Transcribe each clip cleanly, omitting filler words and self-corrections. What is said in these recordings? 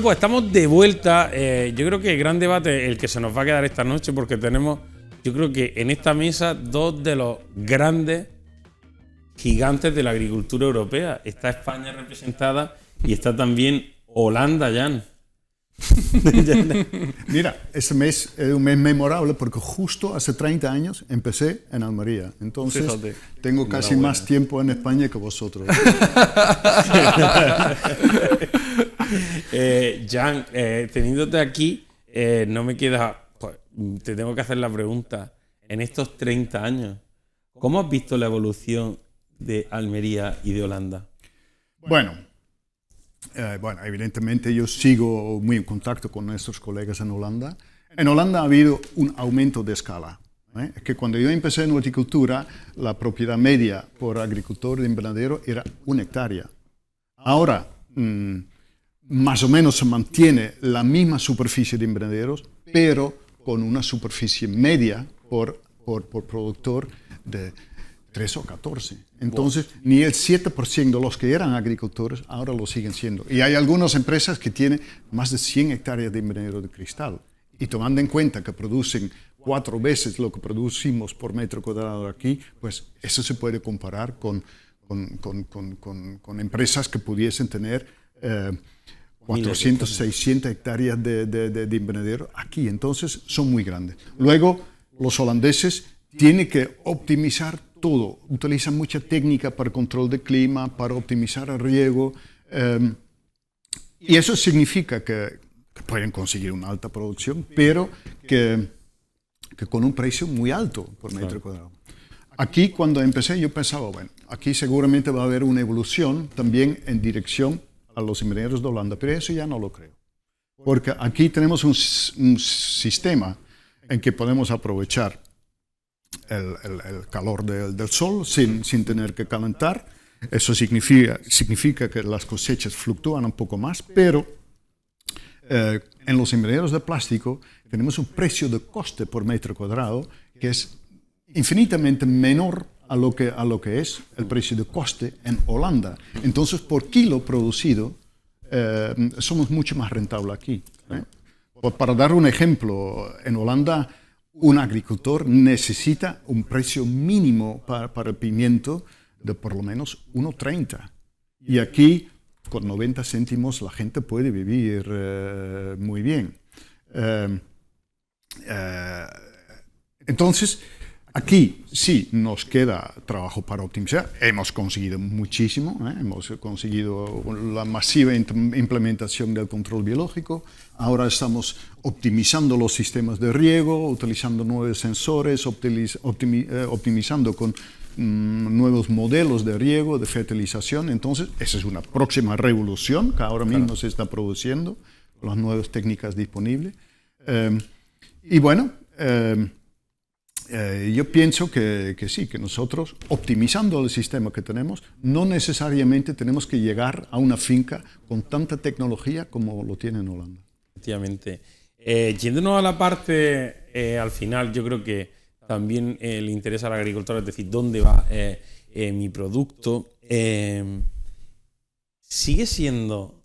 Bueno, pues estamos de vuelta. Yo creo que el gran debate el que se nos va a quedar esta noche, porque tenemos, yo creo que en esta mesa, dos de los grandes gigantes de la agricultura europea. Está España representada y está también Holanda, Jan. Mira, este mes es un mes memorable porque justo hace 30 años empecé en Almería. Entonces, fíjate, tengo casi más tiempo en España que vosotros. Jan, teniéndote aquí, no me queda... Pues, te tengo que hacer la pregunta. En estos 30 años, ¿cómo has visto la evolución de Almería y de Holanda? Bueno, evidentemente yo sigo muy en contacto con nuestros colegas en Holanda. En Holanda ha habido un aumento de escala. Es que cuando yo empecé en horticultura, la propiedad media por agricultor de invernadero era 1 hectárea. Ahora, más o menos se mantiene la misma superficie de invernaderos, pero con una superficie media por productor de 3 o 14. Entonces, ni el 7% de los que eran agricultores ahora lo siguen siendo. Y hay algunas empresas que tienen más de 100 hectáreas de invernadero de cristal. Y tomando en cuenta que producen 4 veces lo que producimos por metro cuadrado aquí, pues eso se puede comparar con empresas que pudiesen tener 400, 600 hectáreas de invernadero aquí. Entonces, son muy grandes. Luego, los holandeses tienen que optimizar todo. Utilizan mucha técnica para control de clima, para optimizar el riego. Y eso significa que pueden conseguir una alta producción, pero que con un precio muy alto por metro cuadrado. Aquí, cuando empecé, yo pensaba, bueno, aquí seguramente va a haber una evolución también en dirección a los invernaderos de Holanda, pero eso ya no lo creo. Porque aquí tenemos un sistema en que podemos aprovechar el calor del sol sin tener que calentar. Eso significa que las cosechas fluctúan un poco más, pero en los invernaderos de plástico tenemos un precio de coste por metro cuadrado que es infinitamente menor a lo que es el precio de coste en Holanda. Entonces, por kilo producido, somos mucho más rentables aquí. Para dar un ejemplo, en Holanda un agricultor necesita un precio mínimo para el pimiento de por lo menos 1,30. Y aquí, con 90 céntimos, la gente puede vivir muy bien. Entonces, aquí sí nos queda trabajo para optimizar. Hemos conseguido muchísimo. Hemos conseguido la masiva implementación del control biológico. Ahora estamos optimizando los sistemas de riego, utilizando nuevos sensores, optimizando con nuevos modelos de riego, de fertilización. Entonces, esa es una próxima revolución que ahora mismo se está produciendo con las nuevas técnicas disponibles. Y bueno, yo pienso que sí, que nosotros, optimizando el sistema que tenemos, no necesariamente tenemos que llegar a una finca con tanta tecnología como lo tiene en Holanda. Efectivamente. Yéndonos a la parte, al final, yo creo que también le interesa al agricultor, es decir, ¿dónde va mi producto? ¿Sigue siendo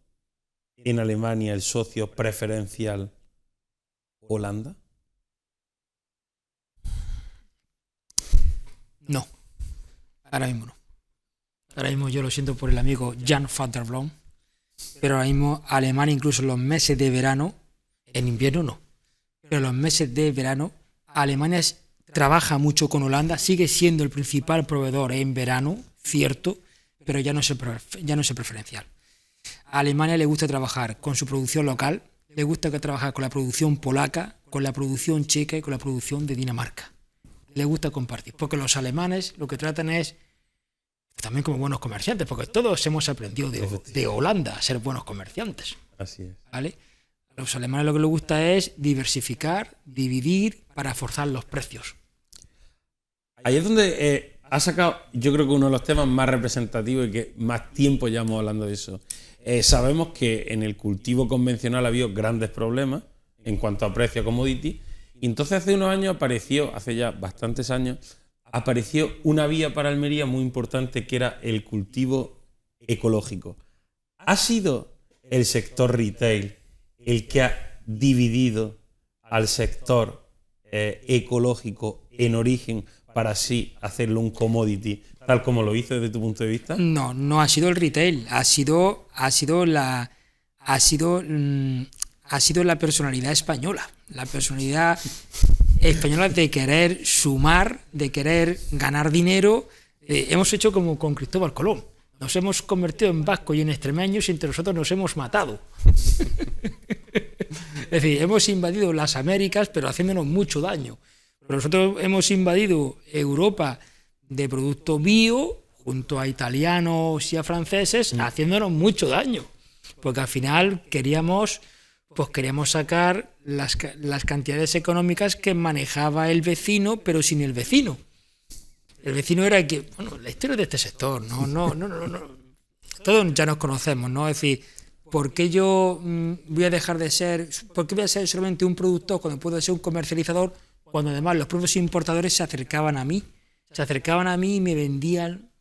en Alemania el socio preferencial Holanda? No, ahora mismo no. Ahora mismo yo lo siento por el amigo Jan van der Blom, pero ahora mismo Alemania, incluso en los meses de verano, en invierno no, pero en los meses de verano, Alemania trabaja mucho con Holanda, sigue siendo el principal proveedor en verano, cierto, pero ya no es el preferencial. A Alemania le gusta trabajar con su producción local, le gusta trabajar con la producción polaca, con la producción checa y con la producción de Dinamarca. Le gusta compartir, porque los alemanes lo que tratan es, también como buenos comerciantes, porque todos hemos aprendido de Holanda a ser buenos comerciantes. Así es. ¿Vale? A los alemanes lo que les gusta es diversificar, dividir para forzar los precios. Ahí es donde ha sacado, yo creo que uno de los temas más representativos y que más tiempo llevamos hablando de eso. Sabemos que en el cultivo convencional ha habido grandes problemas en cuanto a precio commodity. Y entonces hace unos años hace ya bastantes años, apareció una vía para Almería muy importante que era el cultivo ecológico. ¿Ha sido el sector retail el que ha dividido al sector ecológico en origen para así hacerlo un commodity, tal como lo hizo desde tu punto de vista? No ha sido el retail, ha sido la personalidad española. La personalidad española de querer sumar, de querer ganar dinero. Hemos hecho como con Cristóbal Colón. Nos hemos convertido en vascos y en extremeños y entre nosotros nos hemos matado. Es decir, hemos invadido las Américas, pero haciéndonos mucho daño. Pero nosotros hemos invadido Europa de producto bio, junto a italianos y a franceses, haciéndonos mucho daño. Porque al final queríamos sacar las cantidades económicas que manejaba el vecino, pero sin el vecino. El vecino era el que, bueno, la historia de este sector, no. Todos ya nos conocemos, ¿no? Es decir, ¿por qué yo voy a dejar de ser, por qué voy a ser solamente un productor cuando puedo ser un comercializador, cuando además los propios importadores se acercaban a mí y me vendían,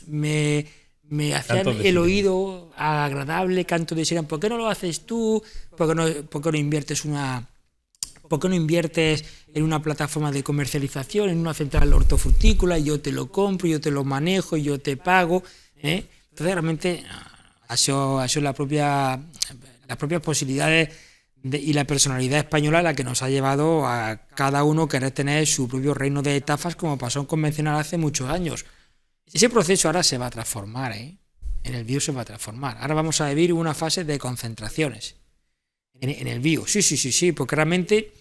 me hacían el oído agradable, canto de sirena? ¿Por qué no lo haces tú? ¿Por qué no inviertes en una plataforma de comercialización, en una central hortofrutícola, y yo te lo compro, yo te lo manejo, y yo te pago? Entonces realmente ha sido las propias posibilidades y la personalidad española la que nos ha llevado a cada uno querer tener su propio reino de etafas, como pasó en convencional hace muchos años. Ese proceso ahora se va a transformar, en el bio se va a transformar. Ahora vamos a vivir una fase de concentraciones en el bio. Sí, porque realmente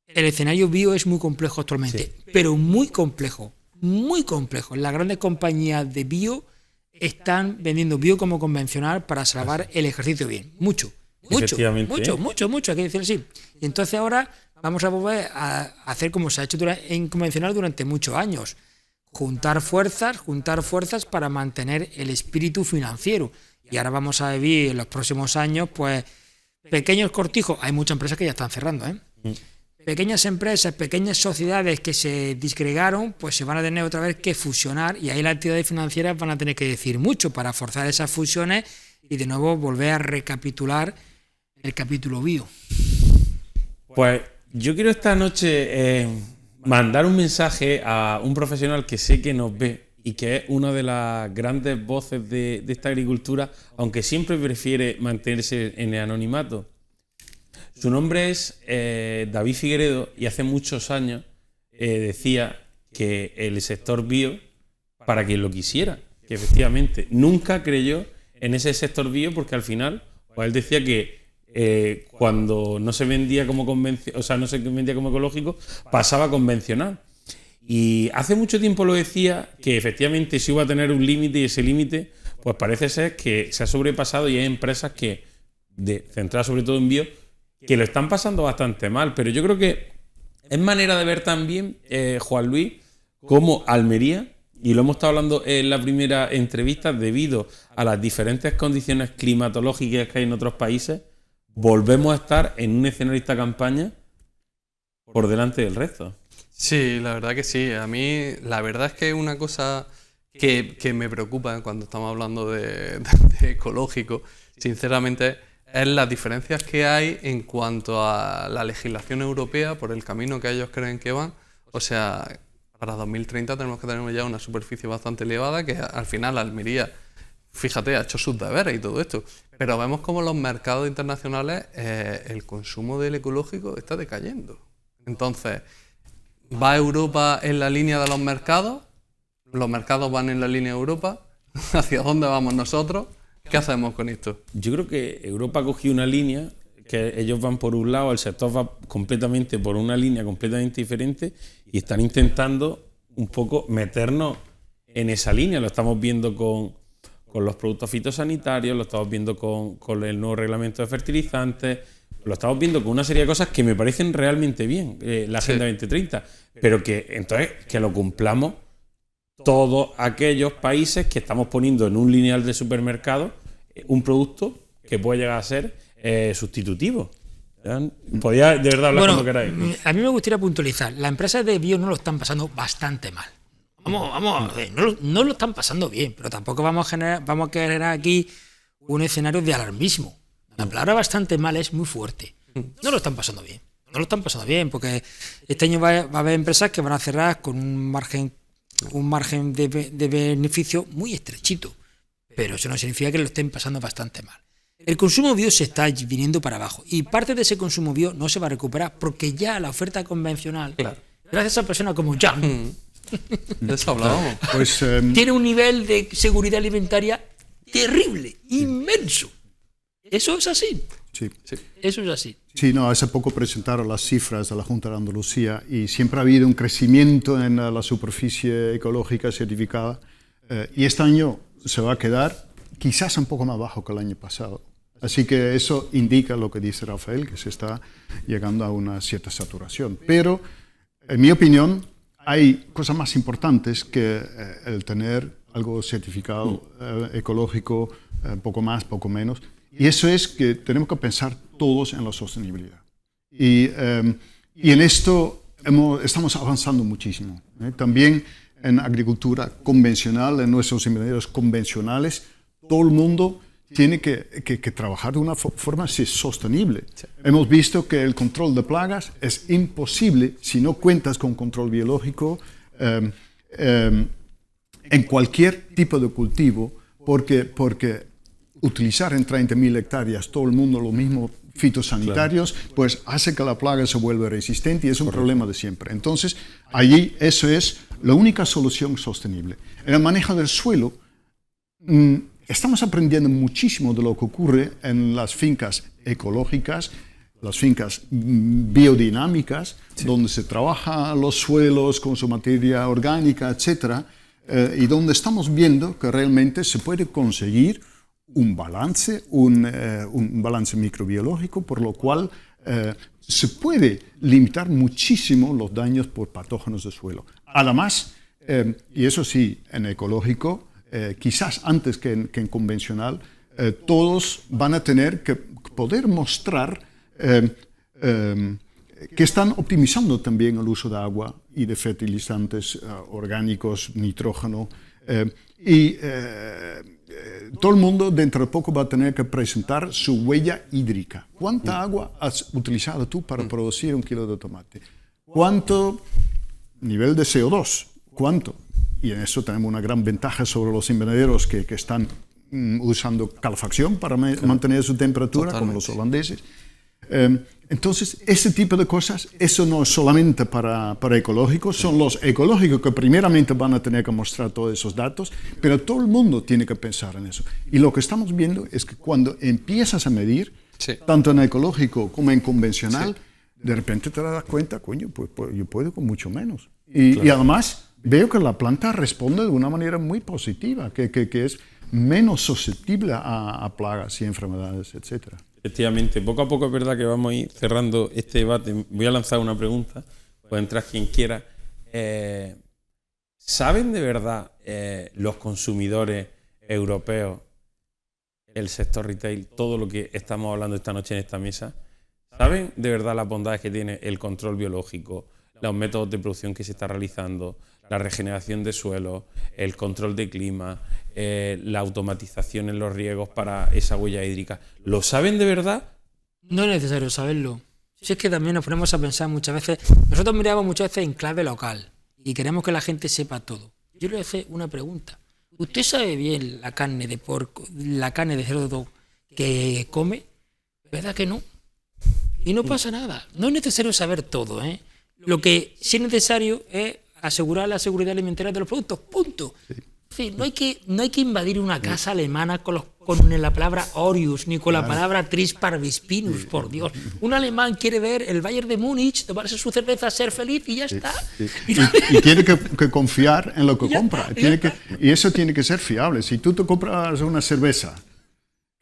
el escenario bio es muy complejo actualmente, pero muy complejo. Las grandes compañías de bio están vendiendo bio como convencional para salvar el ejercicio bien. Mucho, hay que decirlo así. Y entonces ahora vamos a volver a hacer como se ha hecho en convencional durante muchos años. Juntar fuerzas para mantener el espíritu financiero. Y ahora vamos a vivir en los próximos años, pues, pequeños cortijos. Hay muchas empresas que ya están cerrando, Pequeñas empresas, pequeñas sociedades que se disgregaron, pues se van a tener otra vez que fusionar, y ahí las entidades financieras van a tener que decir mucho para forzar esas fusiones y de nuevo volver a recapitular el capítulo bio. Pues yo quiero esta noche mandar un mensaje a un profesional que sé que nos ve y que es una de las grandes voces de esta agricultura, aunque siempre prefiere mantenerse en el anonimato. Su nombre es David Figueredo, y hace muchos años decía que el sector bio, para quien lo quisiera, que efectivamente nunca creyó en ese sector bio, porque al final, pues él decía que cuando no se vendía como no se vendía como ecológico, pasaba a convencional. Y hace mucho tiempo lo decía, que efectivamente sí iba a tener un límite, y ese límite pues parece ser que se ha sobrepasado, y hay empresas que, centradas sobre todo en bio, que lo están pasando bastante mal. Pero yo creo que es manera de ver también, Juan Luis, cómo Almería, y lo hemos estado hablando en la primera entrevista, debido a las diferentes condiciones climatológicas que hay en otros países, volvemos a estar en un escenario de esta campaña por delante del resto. Sí, la verdad que sí. A mí la verdad es que es una cosa que me preocupa cuando estamos hablando de ecológico, sinceramente, es las diferencias que hay en cuanto a la legislación europea por el camino que ellos creen que van. O sea, para 2030 tenemos que tener ya una superficie bastante elevada, que al final Almería, fíjate, ha hecho sus deberes y todo esto. Pero vemos como los mercados internacionales, el consumo del ecológico está decayendo. Entonces, ¿va Europa en la línea de los mercados van en la línea de Europa? ¿Hacia dónde vamos nosotros? ¿Qué hacemos con esto? Yo creo que Europa ha cogido una línea, que ellos van por un lado, el sector va completamente por una línea completamente diferente, y están intentando un poco meternos en esa línea. Lo estamos viendo con los productos fitosanitarios, lo estamos viendo con el nuevo reglamento de fertilizantes, lo estamos viendo con una serie de cosas que me parecen realmente bien, la Agenda 2030, pero que entonces que lo cumplamos todos aquellos países que estamos poniendo en un lineal de supermercado un producto que puede llegar a ser sustitutivo. Podía de verdad hablar cuando queráis. A mí me gustaría puntualizar, las empresas de bio no lo están pasando bastante mal. Vamos a ver, no lo están pasando bien, pero tampoco vamos a generar aquí un escenario de alarmismo. La palabra bastante mal es muy fuerte. No lo están pasando bien. No lo están pasando bien, porque este año va a haber empresas que van a cerrar con un margen de beneficio muy estrechito. Pero eso no significa que lo estén pasando bastante mal. El consumo bio se está viniendo para abajo y parte de ese consumo bio no se va a recuperar porque ya la oferta convencional, gracias a personas como Jan, de eso hablábamos. Pues, tiene un nivel de seguridad alimentaria terrible, inmenso. Eso es así. sí. Eso es así. Sí, no, hace poco presentaron las cifras de la Junta de Andalucía y siempre ha habido un crecimiento en la superficie ecológica certificada y este año se va a quedar quizás un poco más bajo que el año pasado. Así que eso indica lo que dice Rafael, que se está llegando a una cierta saturación. Pero, en mi opinión, hay cosas más importantes que el tener algo certificado ecológico, poco más, poco menos. Y eso es que tenemos que pensar todos en la sostenibilidad. Y en esto estamos avanzando muchísimo. También en agricultura convencional, en nuestros invernaderos convencionales, todo el mundo tiene que trabajar de una forma sostenible. Sí. Hemos visto que el control de plagas es imposible si no cuentas con control biológico en cualquier tipo de cultivo, porque utilizar en 30.000 hectáreas todo el mundo los mismos fitosanitarios, pues hace que la plaga se vuelva resistente y es un problema de siempre. Entonces, allí eso es la única solución sostenible. En el manejo del suelo, estamos aprendiendo muchísimo de lo que ocurre en las fincas ecológicas, las fincas biodinámicas, donde se trabaja los suelos con su materia orgánica, etc., y donde estamos viendo que realmente se puede conseguir un balance microbiológico, por lo cual se puede limitar muchísimo los daños por patógenos de suelo. Además, y eso sí, en ecológico, quizás antes que en convencional, todos van a tener que poder mostrar que están optimizando también el uso de agua y de fertilizantes orgánicos, nitrógeno, todo el mundo dentro de poco va a tener que presentar su huella hídrica. ¿Cuánta agua has utilizado tú para producir 1 kilo de tomate? ¿Cuánto nivel de CO2? ¿Cuánto? Y en eso tenemos una gran ventaja sobre los invernaderos que están usando calefacción para mantener su temperatura, como los holandeses. Entonces, ese tipo de cosas, eso no es solamente para ecológicos, son los ecológicos que primeramente van a tener que mostrar todos esos datos, pero todo el mundo tiene que pensar en eso. Y lo que estamos viendo es que cuando empiezas a medir, tanto en ecológico como en convencional, de repente te das cuenta, coño, pues yo puedo con mucho menos. Y además veo que la planta responde de una manera muy positiva, que es menos susceptible a plagas y enfermedades, etcétera. Efectivamente, poco a poco es verdad que vamos a ir cerrando este debate. Voy a lanzar una pregunta, puede entrar quien quiera. ¿Saben de verdad los consumidores europeos, el sector retail, todo lo que estamos hablando esta noche en esta mesa? ¿Saben de verdad las bondades que tiene el control biológico, los métodos de producción que se está realizando, la regeneración de suelos, el control de clima, la automatización en los riegos para esa huella hídrica? ¿Lo saben de verdad? No es necesario saberlo. Si es que también nos ponemos a pensar muchas veces, nosotros miramos muchas veces en clave local y queremos que la gente sepa todo. Yo le voy a hacer una pregunta. ¿Usted sabe bien la carne de porco, la carne de cerdo que come? ¿Verdad que no? Y no pasa nada. No es necesario saber todo, ¿eh? Lo que sí es necesario es asegurar la seguridad alimentaria de los productos. Punto. Sí. En fin, no hay que invadir una casa alemana con la palabra Orius ni con la palabra Tris parvispinus, por Dios. Un alemán quiere ver el Bayern de Múnich, tomarse su cerveza, ser feliz y ya está. Sí. Y tiene que confiar en lo que compra. Y eso tiene que ser fiable. Si tú te compras una cerveza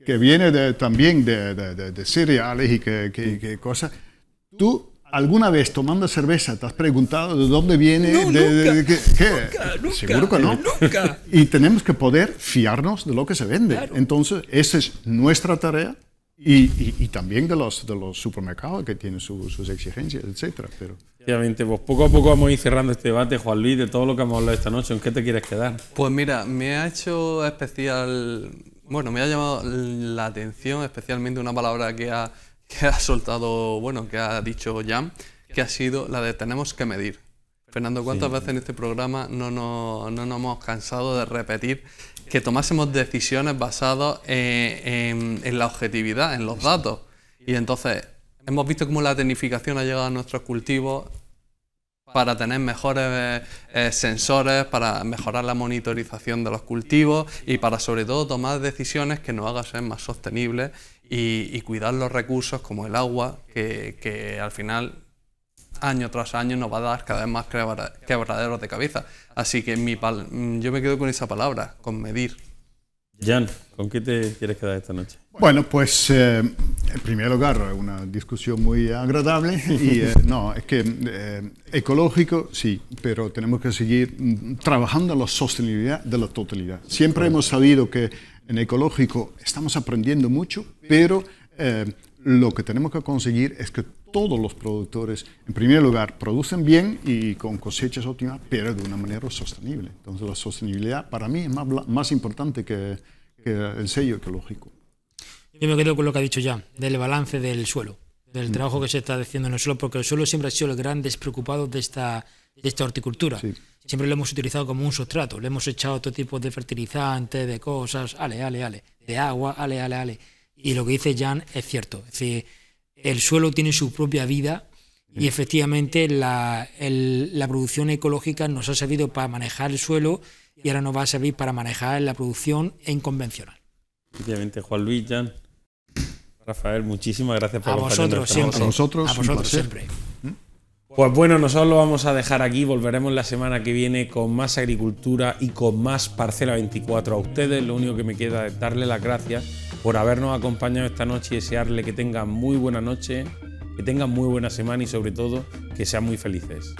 que viene también de cereales y que cosas, tú ¿alguna vez tomando cerveza te has preguntado de dónde viene? No, Nunca. Seguro que no. Nunca. Y tenemos que poder fiarnos de lo que se vende. Claro. Entonces, esa es nuestra tarea y también de los supermercados que tienen sus exigencias, etcétera. Pero Efectivamente, pues poco a poco vamos a ir cerrando este debate, Juan Luis, de todo lo que hemos hablado esta noche. ¿En qué te quieres quedar? Pues mira, me ha hecho especial bueno, me ha llamado la atención especialmente una palabra que ha soltado, bueno, que ha dicho Jan, que ha sido la de tenemos que medir. Fernando, ¿cuántas veces en este programa no nos hemos cansado de repetir que tomásemos decisiones basadas en la objetividad, en los datos? Y entonces hemos visto cómo la tecnificación ha llegado a nuestros cultivos para tener mejores sensores, para mejorar la monitorización de los cultivos y para sobre todo tomar decisiones que nos hagan ser más sostenibles y cuidar los recursos como el agua, que al final año tras año nos va a dar cada vez más quebraderos de cabeza. Así que yo me quedo con esa palabra, con medir. Jan, ¿con qué te quieres quedar esta noche? Bueno, pues en primer lugar, una discusión muy agradable y no, es que ecológico sí, pero tenemos que seguir trabajando en la sostenibilidad de la totalidad. Siempre hemos sabido que en ecológico estamos aprendiendo mucho, pero lo que tenemos que conseguir es que todos los productores, en primer lugar, producen bien y con cosechas óptimas, pero de una manera sostenible. Entonces la sostenibilidad para mí es más importante que el sello ecológico. Yo me quedo con lo que ha dicho Jan, del balance del suelo, del trabajo que se está haciendo en el suelo, porque el suelo siempre ha sido el gran despreocupado de esta horticultura. Sí. Siempre lo hemos utilizado como un sustrato, le hemos echado todo tipo de fertilizantes, de cosas, de agua, Y lo que dice Jan es cierto, es decir, el suelo tiene su propia vida y efectivamente la producción ecológica nos ha servido para manejar el suelo y ahora nos va a servir para manejar la producción en convencional. Efectivamente, Juan Luis, Jan, Rafael, muchísimas gracias por acompañarnos. A vosotros siempre. Pues bueno, nosotros lo vamos a dejar aquí, volveremos la semana que viene con más agricultura y con más Parcela 24 a ustedes. Lo único que me queda es darle las gracias por habernos acompañado esta noche y desearle que tengan muy buena noche, que tengan muy buena semana y sobre todo que sean muy felices.